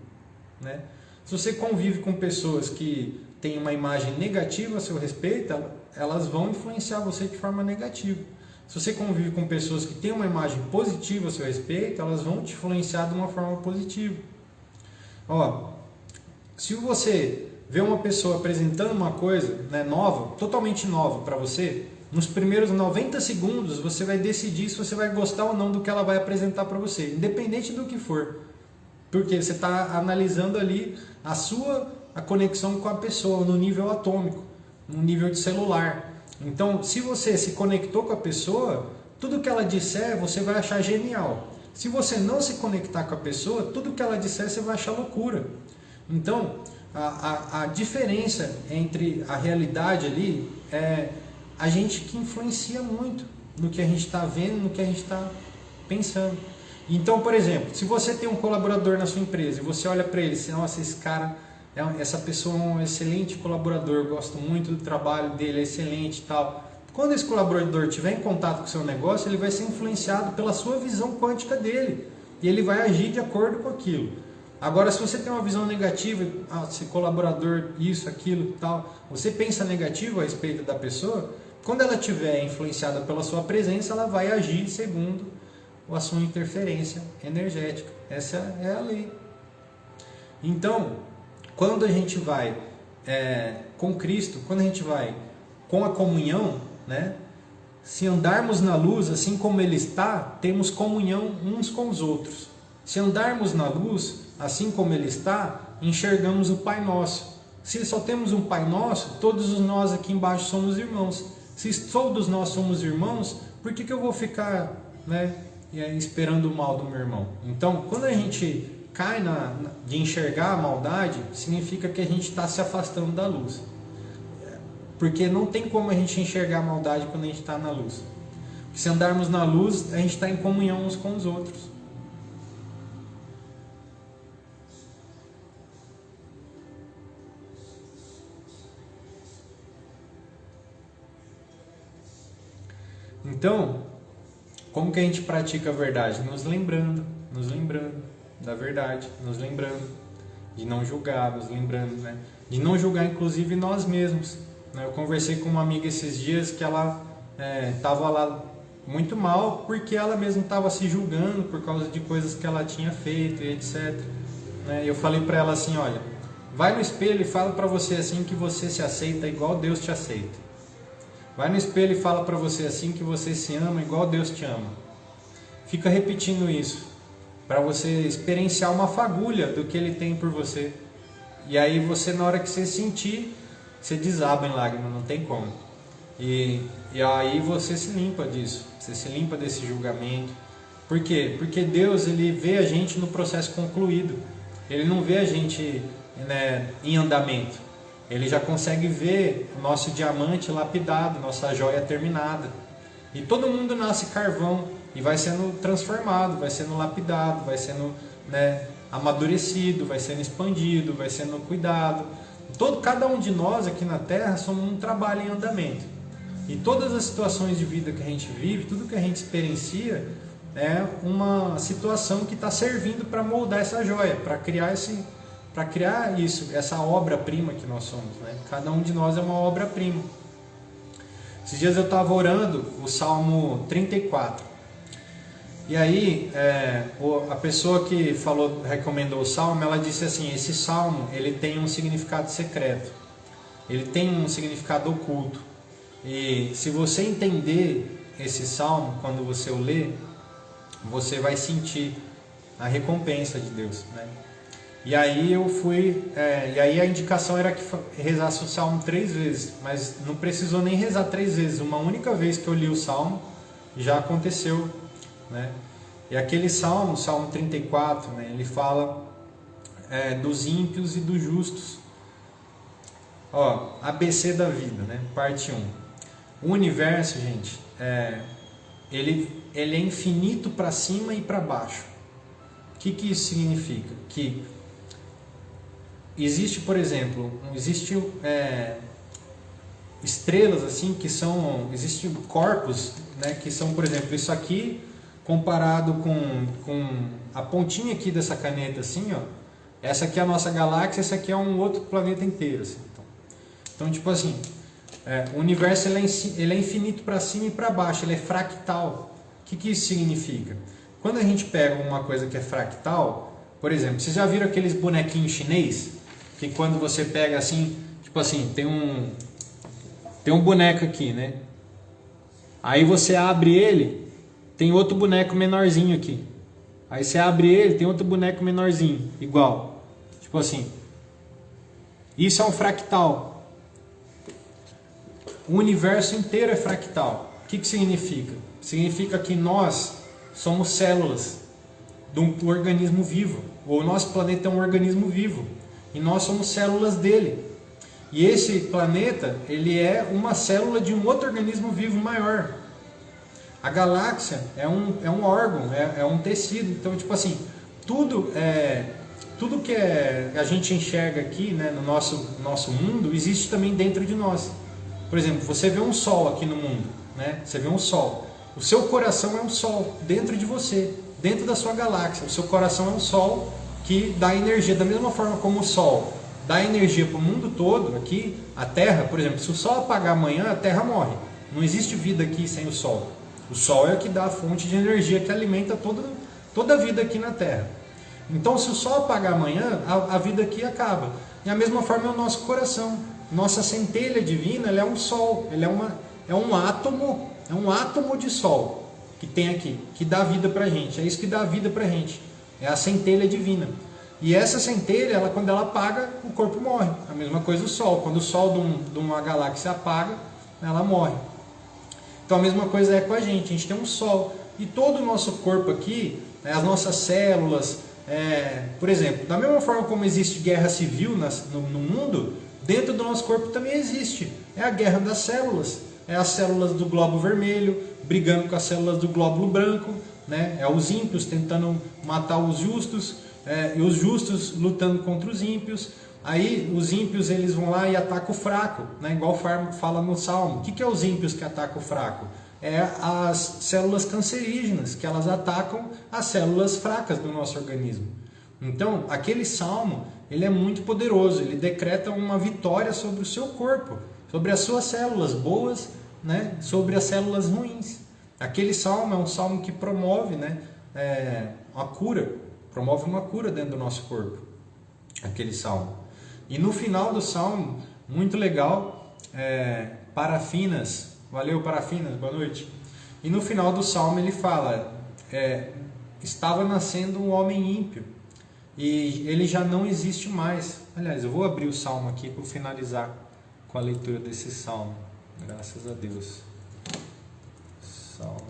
né? Se você convive com pessoas que têm uma imagem negativa a seu respeito, elas vão influenciar você de forma negativa. Se você convive com pessoas que têm uma imagem positiva a seu respeito, elas vão te influenciar de uma forma positiva. Ó, se você vê uma pessoa apresentando uma coisa, né, nova, totalmente nova para você, nos primeiros 90 segundos você vai decidir se você vai gostar ou não do que ela vai apresentar para você, independente do que for. Porque você está analisando ali a conexão com a pessoa no nível atômico, no nível de celular. Então, se você se conectou com a pessoa, tudo que ela disser você vai achar genial. Se você não se conectar com a pessoa, tudo que ela disser você vai achar loucura. Então, a diferença entre a realidade ali é a gente que influencia muito no que a gente está vendo, no que a gente está pensando. Então, por exemplo, se você tem um colaborador na sua empresa e você olha para ele e diz, nossa, essa pessoa é um excelente colaborador, gosto muito do trabalho dele, é excelente e tal. Quando esse colaborador estiver em contato com o seu negócio, ele vai ser influenciado pela sua visão quântica dele e ele vai agir de acordo com aquilo. Agora, se você tem uma visão negativa, esse colaborador, isso, aquilo, tal, você pensa negativo a respeito da pessoa, quando ela estiver influenciada pela sua presença, ela vai agir segundo a sua interferência energética. Essa é a lei. Então, quando a gente vai com Cristo, quando a gente vai com a comunhão, né? Se andarmos na luz, assim como Ele está, temos comunhão uns com os outros. Se andarmos na luz, assim como Ele está, enxergamos o Pai Nosso. Se só temos um Pai Nosso, todos nós aqui embaixo somos irmãos. Se todos nós somos irmãos, por que eu vou ficar, né, esperando o mal do meu irmão? Então, quando a gente cai de enxergar a maldade, significa que a gente está se afastando da luz. Porque não tem como a gente enxergar a maldade quando a gente está na luz. Porque se andarmos na luz, a gente está em comunhão uns com os outros. Então, como que a gente pratica a verdade? Nos lembrando da verdade, nos lembrando de não julgar, nos lembrando, né, de não julgar inclusive nós mesmos. Eu conversei com uma amiga esses dias que ela estava lá muito mal porque ela mesma estava se julgando por causa de coisas que ela tinha feito e etc. Eu falei para ela assim, olha, vai no espelho e fala para você assim que você se aceita igual Deus te aceita. Vai no espelho e fala para você assim que você se ama igual Deus te ama. Fica repetindo isso, para você experienciar uma fagulha do que Ele tem por você. E aí você, na hora que você sentir, você desaba em lágrimas, não tem como. E aí você se limpa disso, você se limpa desse julgamento. Por quê? Porque Deus, Ele vê a gente no processo concluído. Ele não vê a gente, né, em andamento. Ele já consegue ver o nosso diamante lapidado, nossa joia terminada. E todo mundo nasce carvão e vai sendo transformado, vai sendo lapidado, vai sendo, né, amadurecido, vai sendo expandido, vai sendo cuidado. Cada um de nós aqui na Terra somos um trabalho em andamento. E todas as situações de vida que a gente vive, tudo que a gente experiencia, é uma situação que está servindo para moldar essa joia, para criar isso, essa obra-prima que nós somos, né? Cada um de nós é uma obra-prima. Esses dias eu estava orando o Salmo 34. E aí, a pessoa que recomendou o Salmo, ela disse assim, esse Salmo, ele tem um significado secreto. Ele tem um significado oculto. E se você entender esse Salmo, quando você o lê, você vai sentir a recompensa de Deus, né? E aí eu fui, e aí a indicação era que rezasse o Salmo 3 vezes, mas não precisou nem rezar 3 vezes, uma única vez que eu li o Salmo já aconteceu, né? E aquele Salmo, Salmo 34, né, ele fala dos ímpios e dos justos. Ó, ABC da vida, né? Parte 1. O universo, gente, ele é infinito para cima e para baixo. O que isso significa? Que existe, por exemplo, estrelas assim que são, existem corpos, né, que são, por exemplo, isso aqui comparado com a pontinha aqui dessa caneta assim, ó. Essa aqui é a nossa galáxia, essa aqui é um outro planeta inteiro, assim. Então, tipo assim, o universo ele é infinito para cima e para baixo, ele é fractal. O que isso significa? Quando a gente pega uma coisa que é fractal, por exemplo, vocês já viram aqueles bonequinhos chinês? Que quando você pega assim, tipo assim, tem um boneco aqui, né? Aí você abre ele, tem outro boneco menorzinho aqui. Aí você abre ele, tem outro boneco menorzinho, igual. Tipo assim, isso é um fractal. O universo inteiro é fractal. O que significa? Significa que nós somos células de um organismo vivo. O nosso planeta é um organismo vivo. E nós somos células dele. E esse planeta, ele é uma célula de um outro organismo vivo maior. A galáxia é um órgão, é um tecido. Então, tipo assim, tudo que a gente enxerga aqui, né, no nosso mundo, existe também dentro de nós. Por exemplo, você vê um sol aqui no mundo, né? Você vê um sol. O seu coração é um sol dentro de você, dentro da sua galáxia. O seu coração é um sol que dá energia. Da mesma forma como o sol dá energia para o mundo todo, aqui, a Terra, por exemplo, se o sol apagar amanhã, a Terra morre. Não existe vida aqui sem o sol. O sol é o que dá a fonte de energia que alimenta toda a vida aqui na Terra. Então, se o sol apagar amanhã, a vida aqui acaba. E a mesma forma é o nosso coração. Nossa centelha divina, ela é um sol, ela é um átomo de sol que tem aqui, que dá vida pra gente. É isso que dá vida pra gente. É a centelha divina. E essa centelha, quando ela apaga, o corpo morre. A mesma coisa o sol. Quando o sol de uma galáxia apaga, ela morre. Então a mesma coisa é com a gente. A gente tem um sol. E todo o nosso corpo aqui, as nossas células, por exemplo, da mesma forma como existe guerra civil no mundo, dentro do nosso corpo também existe. É a guerra das células. É as células do glóbulo vermelho brigando com as células do glóbulo branco, né? É os ímpios tentando matar os justos, e os justos lutando contra os ímpios. Aí os ímpios eles vão lá e atacam o fraco, né? Igual fala no Salmo. O que é os ímpios que atacam o fraco? É as células cancerígenas, que elas atacam as células fracas do nosso organismo. Então, aquele salmo, ele é muito poderoso, ele decreta uma vitória sobre o seu corpo, sobre as suas células boas, né, sobre as células ruins. Aquele salmo é um salmo que promove, né, a cura, promove uma cura dentro do nosso corpo, aquele salmo. E no final do salmo, muito legal, Parafinas, valeu Parafinas, boa noite. E no final do salmo ele fala, estava nascendo um homem ímpio, e ele já não existe mais. Aliás, eu vou abrir o salmo aqui para finalizar com a leitura desse salmo. Graças a Deus. Salmo.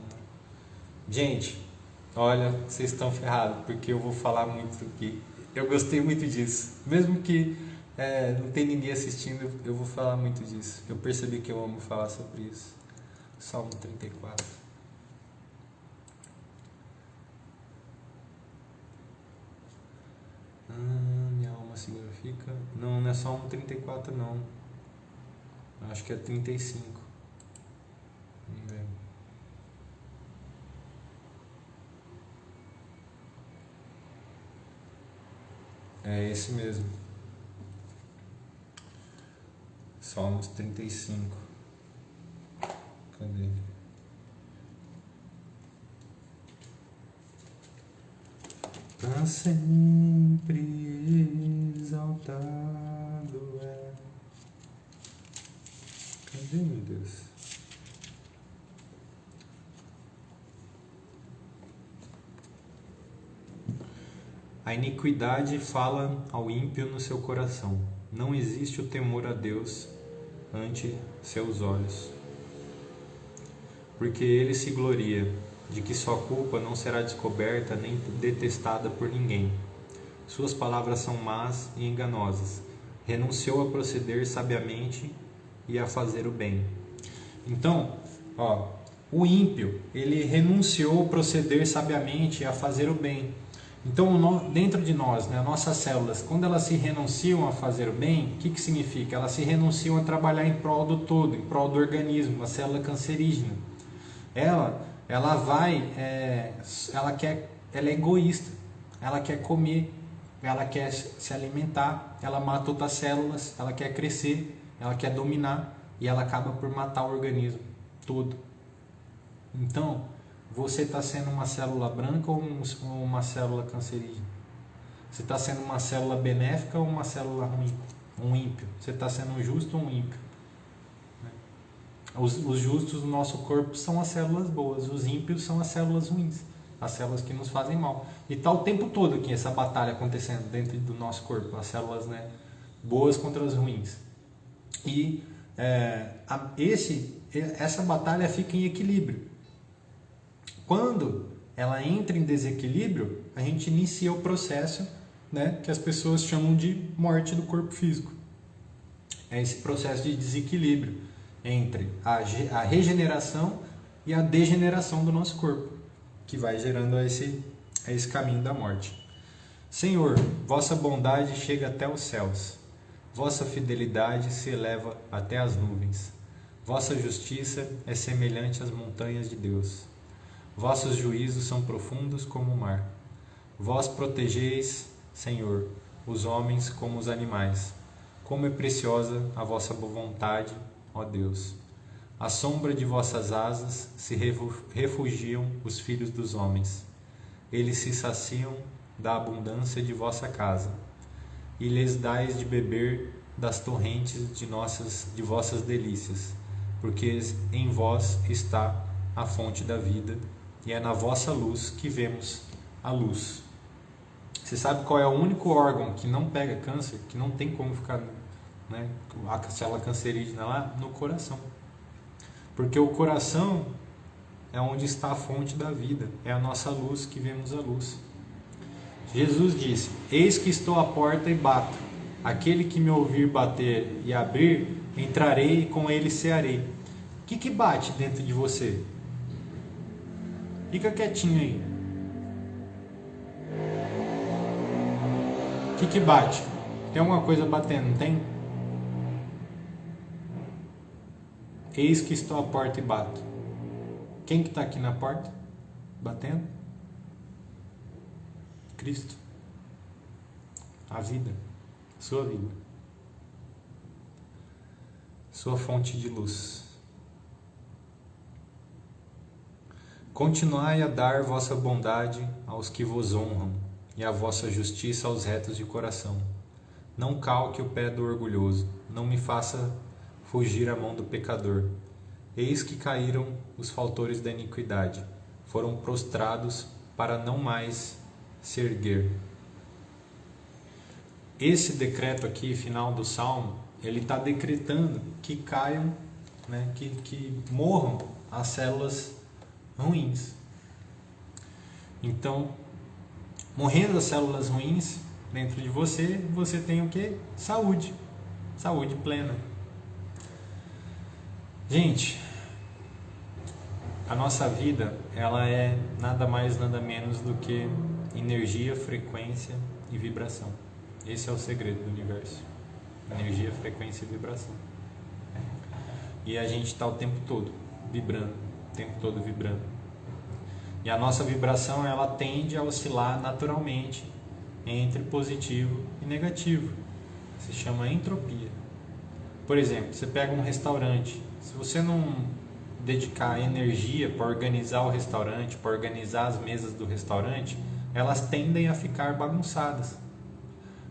Gente, olha, vocês estão ferrados, porque eu vou falar muito aqui. Eu gostei muito disso. Mesmo que não tem ninguém assistindo, eu vou falar muito disso. Eu percebi que eu amo falar sobre isso. Salmo 34. Minha alma se glorifica. Não é Salmo 34 não. Acho que é 35. Vamos ver. É esse mesmo. Salmos 35. Cadê? Pra sempre exaltado é. Cadê, meu Deus? A iniquidade fala ao ímpio no seu coração. Não existe o temor a Deus ante seus olhos. Porque ele se gloria de que sua culpa não será descoberta nem detestada por ninguém. Suas palavras são más e enganosas. Renunciou a proceder sabiamente e a fazer o bem. Então, o ímpio, ele renunciou a proceder sabiamente e a fazer o bem. Então, dentro de nós, né, nossas células, quando elas se renunciam a fazer o bem, o que significa? Elas se renunciam a trabalhar em prol do todo, em prol do organismo, a célula cancerígena. Ela é egoísta, ela quer comer, ela quer se alimentar, ela mata outras células, ela quer crescer, ela quer dominar e ela acaba por matar o organismo todo. Então, você está sendo uma célula branca ou uma célula cancerígena? Você está sendo uma célula benéfica ou uma célula ruim? Um ímpio. Você está sendo um justo ou um ímpio? Os justos do nosso corpo são as células boas, os ímpios são as células ruins, as células que nos fazem mal. E está o tempo todo aqui essa batalha acontecendo dentro do nosso corpo, as células, né, boas contra as ruins. E essa batalha fica em equilíbrio. Quando ela entra em desequilíbrio, a gente inicia o processo, né, que as pessoas chamam de morte do corpo físico. É esse processo de desequilíbrio entre a regeneração e a degeneração do nosso corpo, que vai gerando esse caminho da morte. Senhor, vossa bondade chega até os céus, vossa fidelidade se eleva até as nuvens, vossa justiça é semelhante às montanhas de Deus. Vossos juízos são profundos como o mar. Vós protegeis, Senhor, os homens como os animais. Como é preciosa a vossa boa vontade, ó Deus. À sombra de vossas asas se refugiam os filhos dos homens. Eles se saciam da abundância de vossa casa, e lhes dais de beber das torrentes de vossas delícias, porque em vós está a fonte da vida, e é na vossa luz que vemos a luz. Você sabe qual é o único órgão que não pega câncer, que não tem como ficar, né, a célula cancerígena lá? No coração. Porque o coração é onde está a fonte da vida, é a nossa luz que vemos a luz. Jesus disse: eis que estou à porta e bato. Aquele que me ouvir bater e abrir, entrarei e com ele cearei. O que bate dentro de você? Fica quietinho aí. O que bate? Tem alguma coisa batendo, não tem? Eis que estou à porta e bato. Quem que está aqui na porta? Batendo? Cristo. A vida. Sua vida. Sua fonte de luz. Continuai a dar vossa bondade aos que vos honram, e a vossa justiça aos retos de coração. Não calque o pé do orgulhoso, não me faça fugir a mão do pecador. Eis que caíram os faltores da iniquidade, foram prostrados para não mais se erguer. Esse decreto aqui, final do Salmo, ele está decretando que caiam, né, que morram as células ruins. Então, morrendo as células ruins dentro de você, você tem o que? Saúde. Saúde plena. Gente, a nossa vida, ela é nada mais, nada menos do que energia, frequência e vibração. Esse é o segredo do universo. Energia, frequência e vibração. E a gente está o tempo todo vibrando, o tempo todo vibrando. E a nossa vibração, ela tende a oscilar naturalmente entre positivo e negativo. Se chama entropia. Por exemplo, você pega um restaurante. Se você não dedicar energia para organizar o restaurante, para organizar as mesas do restaurante, elas tendem a ficar bagunçadas.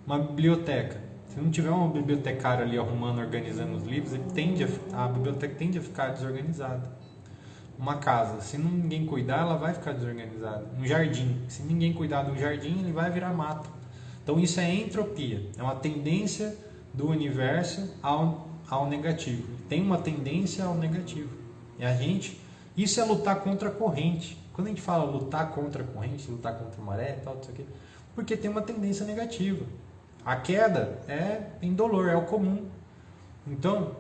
Uma biblioteca. Se não tiver um bibliotecário ali arrumando, organizando os livros, a biblioteca tende a ficar desorganizada. uma casa, se ninguém cuidar, ela vai ficar desorganizada. Um jardim, se ninguém cuidar do jardim, ele vai virar mato. Então isso é entropia, é uma tendência do universo ao negativo. Tem uma tendência ao negativo. E isso é lutar contra a corrente. Quando a gente fala lutar contra a corrente, lutar contra a maré e tal, isso aqui, porque tem uma tendência negativa. A queda é indolor, é o comum. Então,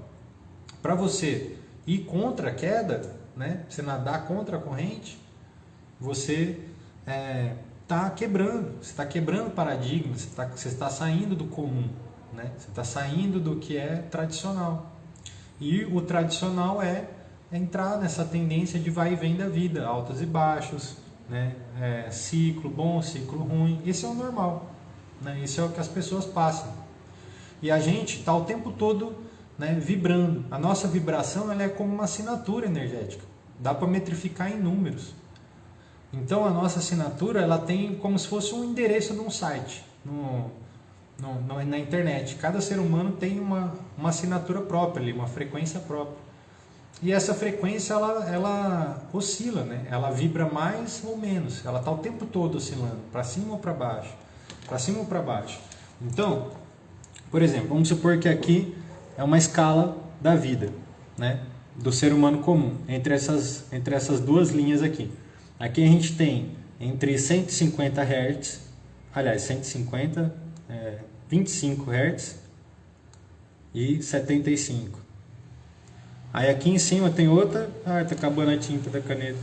para você ir contra a queda, né, você nadar contra a corrente, você está quebrando. Você está quebrando paradigmas, você está saindo do comum, né? Você está saindo do que é tradicional. E o tradicional é entrar nessa tendência de vai e vem da vida, altos e baixos, né? Ciclo bom, ciclo ruim. Esse é o normal, né? Esse é o que as pessoas passam. E a gente está o tempo todo, né, vibrando. A nossa vibração ela é como uma assinatura energética. Dá para metrificar em números. Então a nossa assinatura ela tem como se fosse um endereço de um site na internet. Cada ser humano tem uma assinatura própria ali, uma frequência própria. E essa frequência ela oscila, né? Ela vibra mais ou menos. Ela está o tempo todo oscilando, para cima ou para baixo, para cima ou para baixo. Então, por exemplo, vamos supor que aqui é uma escala da vida, né? Do ser humano comum, entre essas duas linhas aqui. Aqui a gente tem entre 150 Hz, aliás, 150, 25 Hz e 75. Aí aqui em cima tem outra. Ah, tá acabando a tinta da caneta.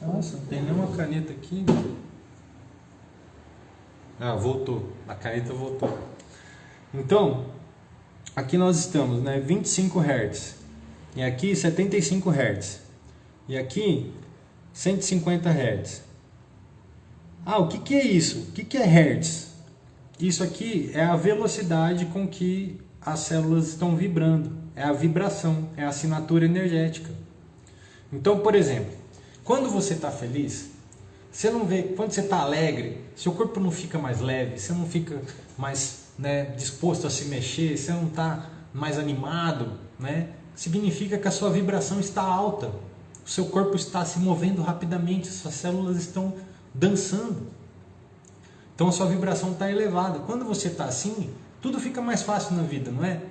Nossa, não tem nenhuma caneta aqui. Ah, voltou. A caneta voltou. Então, aqui nós estamos, né? 25 Hz. E aqui 75 Hz. E aqui 150 Hz. Ah, o que é isso? O que é Hertz? Isso aqui é a velocidade com que as células estão vibrando. É a vibração, é a assinatura energética. Então, por exemplo, quando você está feliz, você não vê, quando você está alegre, seu corpo não fica mais leve, você não fica mais, né, disposto a se mexer, você não está mais animado, né? Significa que a sua vibração está alta, o seu corpo está se movendo rapidamente, suas células estão dançando. Então a sua vibração está elevada. Quando você está assim, tudo fica mais fácil na vida, não é?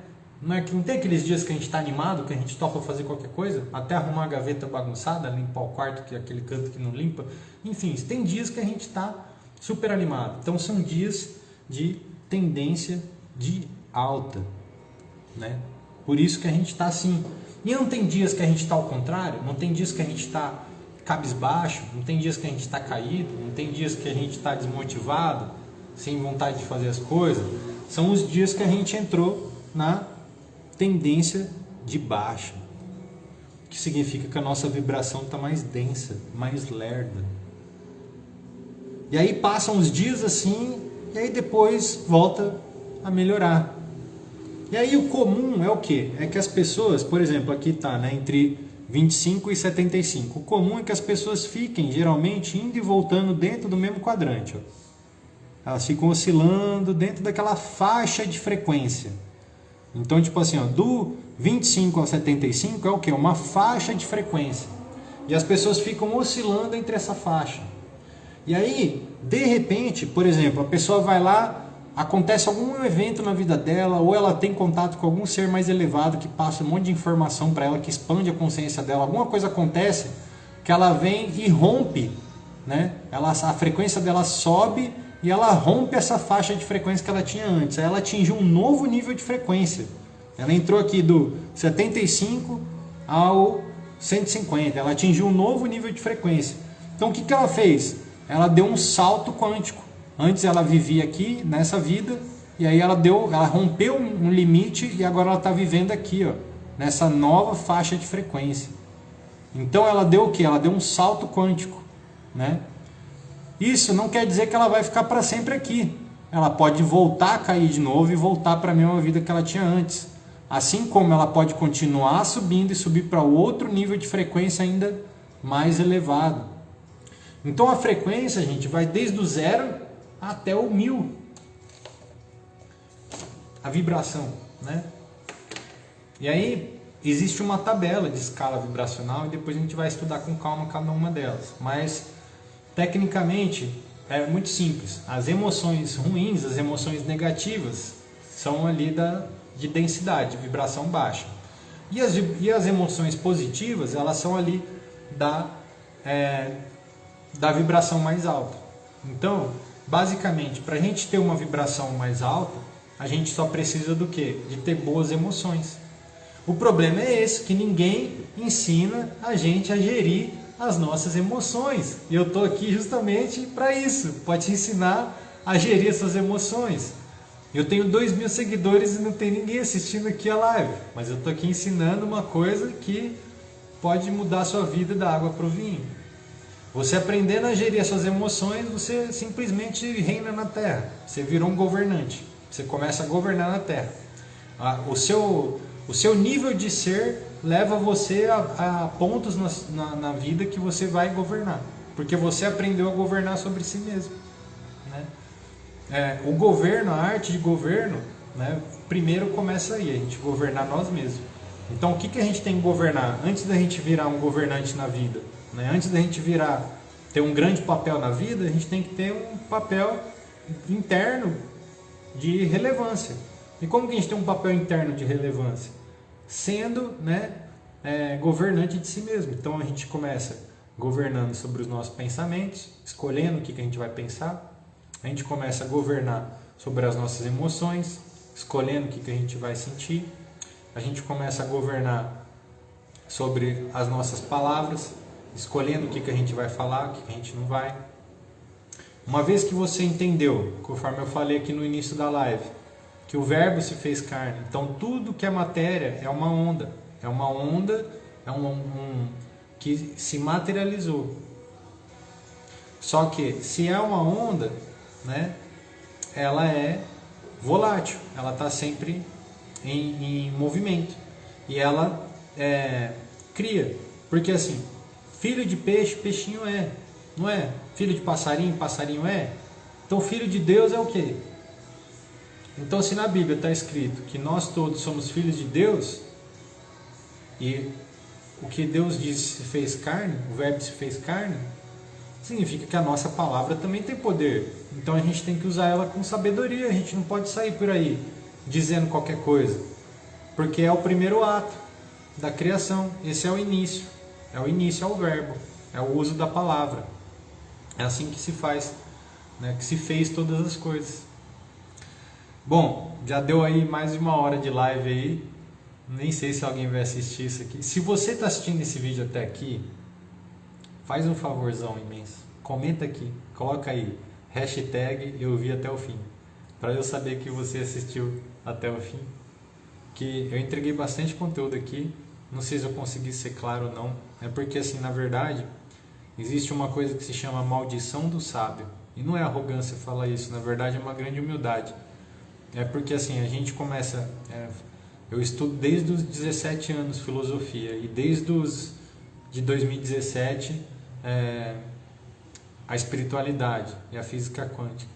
Não tem aqueles dias que a gente está animado, que a gente topa fazer qualquer coisa, até arrumar a gaveta bagunçada, limpar o quarto, que é aquele canto que não limpa. Enfim, tem dias que a gente está super animado. Então são dias de tendência de alta, né? Por isso que a gente está assim. E não tem dias que a gente está ao contrário, não tem dias que a gente está cabisbaixo, não tem dias que a gente está caído, não tem dias que a gente está desmotivado, sem vontade de fazer as coisas. São os dias que a gente entrou na tendência de baixa, que significa que a nossa vibração está mais densa, mais lerda. E aí passam os dias assim, e aí depois volta a melhorar. E aí o comum é o quê? É que as pessoas, por exemplo, aqui está, né, entre 25 e 75. O comum é que as pessoas fiquem geralmente indo e voltando dentro do mesmo quadrante. Ó. Elas ficam oscilando dentro daquela faixa de frequência. Então, tipo assim, ó, do 25 ao 75 é o quê? Uma faixa de frequência. E as pessoas ficam oscilando entre essa faixa. E aí, de repente, por exemplo, a pessoa vai lá, acontece algum evento na vida dela, ou ela tem contato com algum ser mais elevado que passa um monte de informação para ela, que expande a consciência dela, alguma coisa acontece que ela vem e rompe, né? A frequência dela sobe e ela rompe essa faixa de frequência que ela tinha antes. Aí ela atingiu um novo nível de frequência. Ela entrou aqui do 75 ao 150, ela atingiu um novo nível de frequência. Então o que ela fez? Ela deu um salto quântico. Antes ela vivia aqui, nessa vida, e aí ela rompeu um limite e agora ela está vivendo aqui, ó, nessa nova faixa de frequência. Então ela deu o quê? Ela deu um salto quântico, né? Isso não quer dizer que ela vai ficar para sempre aqui. Ela pode voltar a cair de novo e voltar para a mesma vida que ela tinha antes. Assim como ela pode continuar subindo e subir para outro nível de frequência ainda mais elevado. Então a frequência, gente, vai desde o zero, até o 1000. A vibração, né? E aí existe uma tabela de escala vibracional e depois a gente vai estudar com calma cada uma delas. Mas tecnicamente é muito simples. As emoções ruins, as emoções negativas são ali de densidade, de vibração baixa. E as emoções positivas, elas são ali da vibração mais alta. Então, basicamente, para a gente ter uma vibração mais alta, a gente só precisa do quê? De ter boas emoções. O problema é esse, que ninguém ensina a gente a gerir as nossas emoções. E eu estou aqui justamente para isso, para te ensinar a gerir essas emoções. Eu tenho 2.000 seguidores e não tem ninguém assistindo aqui a live, mas eu estou aqui ensinando uma coisa que pode mudar a sua vida da água para o vinho. Você aprendendo a gerir as suas emoções, você simplesmente reina na Terra. Você virou um governante. Você começa a governar na Terra. O seu nível de ser leva você a pontos na vida que você vai governar. Porque você aprendeu a governar sobre si mesmo. Né? O governo, a arte de governo, né, primeiro começa aí, a gente governar nós mesmos. Então o que a gente tem que governar? Antes da gente virar um governante na vida, né, antes da gente ter um grande papel na vida, a gente tem que ter um papel interno de relevância. E como que a gente tem um papel interno de relevância? Sendo, né, governante de si mesmo. Então a gente começa governando sobre os nossos pensamentos, escolhendo o que a gente vai pensar. A gente começa a governar sobre as nossas emoções, escolhendo o que a gente vai sentir. A gente começa a governar sobre as nossas palavras, escolhendo o que a gente vai falar, o que a gente não vai. Uma vez que você entendeu, conforme eu falei aqui no início da live, que o verbo se fez carne, então tudo que é matéria é uma onda, é que se materializou. Só que se é uma onda, né, ela é volátil, ela está sempre em movimento e ela cria, porque assim, filho de peixe, peixinho é, não é? Filho de passarinho, passarinho é? Então filho de Deus é o quê? Então se na Bíblia está escrito que nós todos somos filhos de Deus, e o que Deus disse se fez carne, o verbo se fez carne, significa que a nossa palavra também tem poder. Então a gente tem que usar ela com sabedoria, a gente não pode sair por aí dizendo qualquer coisa, porque é o primeiro ato da criação, esse é o início, é o verbo, é o uso da palavra. É assim que se faz, né? Que se fez todas as coisas. Bom, já deu aí mais de 1 hora de live aí, nem sei se alguém vai assistir isso aqui. Se você está assistindo esse vídeo até aqui, faz um favorzão imenso, comenta aqui, coloca aí, hashtag eu vi até o fim, para eu saber que você assistiu até o fim, que eu entreguei bastante conteúdo aqui, não sei se eu consegui ser claro ou não, é porque assim, na verdade, existe uma coisa que se chama maldição do sábio, e não é arrogância falar isso, na verdade é uma grande humildade, é porque assim, a gente começa, eu estudo desde os 17 anos filosofia, e desde de 2017 a espiritualidade e a física quântica.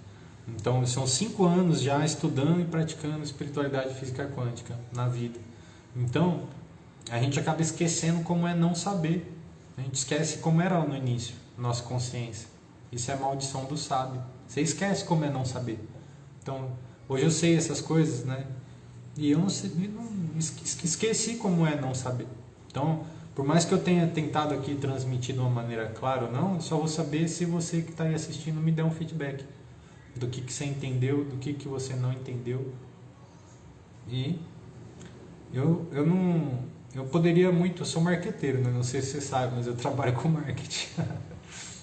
Então são 5 anos já estudando e praticando espiritualidade e física quântica na vida. Então a gente acaba esquecendo como é não saber. A gente esquece como era no início, nossa consciência. Isso é a maldição do sábio. Você esquece como é não saber. Então hoje eu sei essas coisas, né? E eu esqueci como é não saber. Então, por mais que eu tenha tentado aqui transmitir de uma maneira clara ou não, eu só vou saber se você que está aí assistindo me der um feedback do que você entendeu, do que você não entendeu. E eu poderia muito, eu sou marqueteiro, né? Não sei se você sabe, mas eu trabalho com marketing.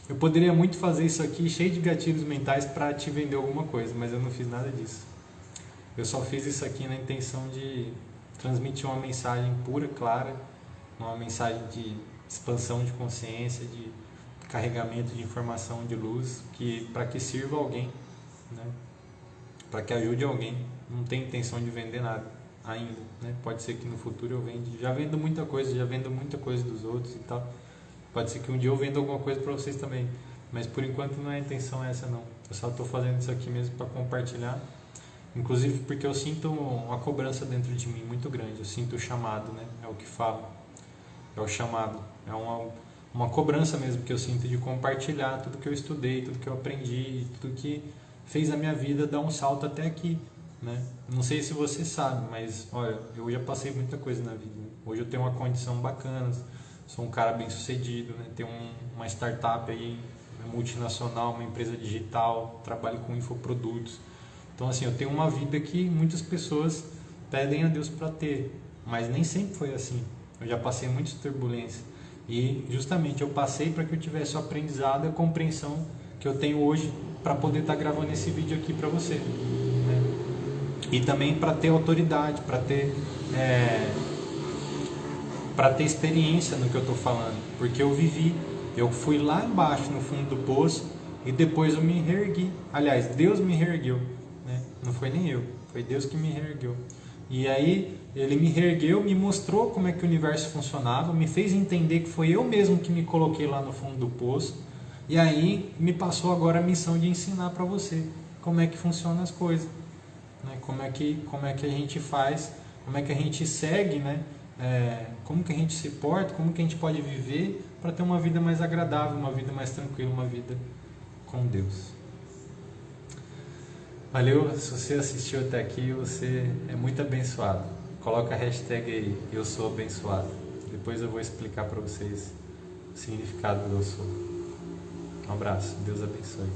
Eu poderia muito fazer isso aqui cheio de gatilhos mentais para te vender alguma coisa, mas eu não fiz nada disso. Eu só fiz isso aqui na intenção de transmitir uma mensagem pura, clara, uma mensagem de expansão de consciência, de carregamento de informação, de luz, para que sirva alguém, né? Para que ajude alguém. Não tem intenção de vender nada ainda, né? Pode ser que no futuro eu já vendo muita coisa dos outros e tal. Pode ser que um dia eu venda alguma coisa para vocês também, mas por enquanto não é a intenção essa não. Eu só estou fazendo isso aqui mesmo para compartilhar. Inclusive porque eu sinto uma cobrança dentro de mim muito grande. Eu sinto o chamado, né? É o que falo. É o chamado. É uma cobrança mesmo que eu sinto de compartilhar tudo que eu estudei, tudo que eu aprendi, tudo que fez a minha vida dar um salto até aqui, né? Não sei se você sabe, mas olha, eu já passei muita coisa na vida, né? Hoje eu tenho uma condição bacana, sou um cara bem sucedido, né? Tenho uma startup aí, multinacional, uma empresa digital, trabalho com infoprodutos. Então assim, eu tenho uma vida que muitas pessoas pedem a Deus para ter, mas nem sempre foi assim. Eu já passei muitas turbulências e justamente eu passei para que eu tivesse o aprendizado e a compreensão que eu tenho hoje para poder estar gravando esse vídeo aqui para você, né? E também para ter autoridade, para ter experiência no que eu estou falando, porque eu vivi, eu fui lá embaixo no fundo do poço e depois eu me reergui. Aliás, Deus me reergueu, né? Não foi nem eu, foi Deus que me reergueu. E aí Ele me reergueu, me mostrou como é que o universo funcionava, me fez entender que foi eu mesmo que me coloquei lá no fundo do poço. E aí me passou agora a missão de ensinar para você como é que funcionam as coisas, né? Como é que a gente faz, como é que a gente segue, né? Como que a gente se porta, como que a gente pode viver para ter uma vida mais agradável, uma vida mais tranquila, uma vida com Deus. Valeu, se você assistiu até aqui, você é muito abençoado. Coloca a hashtag aí, eu sou abençoado. Depois eu vou explicar para vocês o significado do eu sou. Um abraço, Deus abençoe.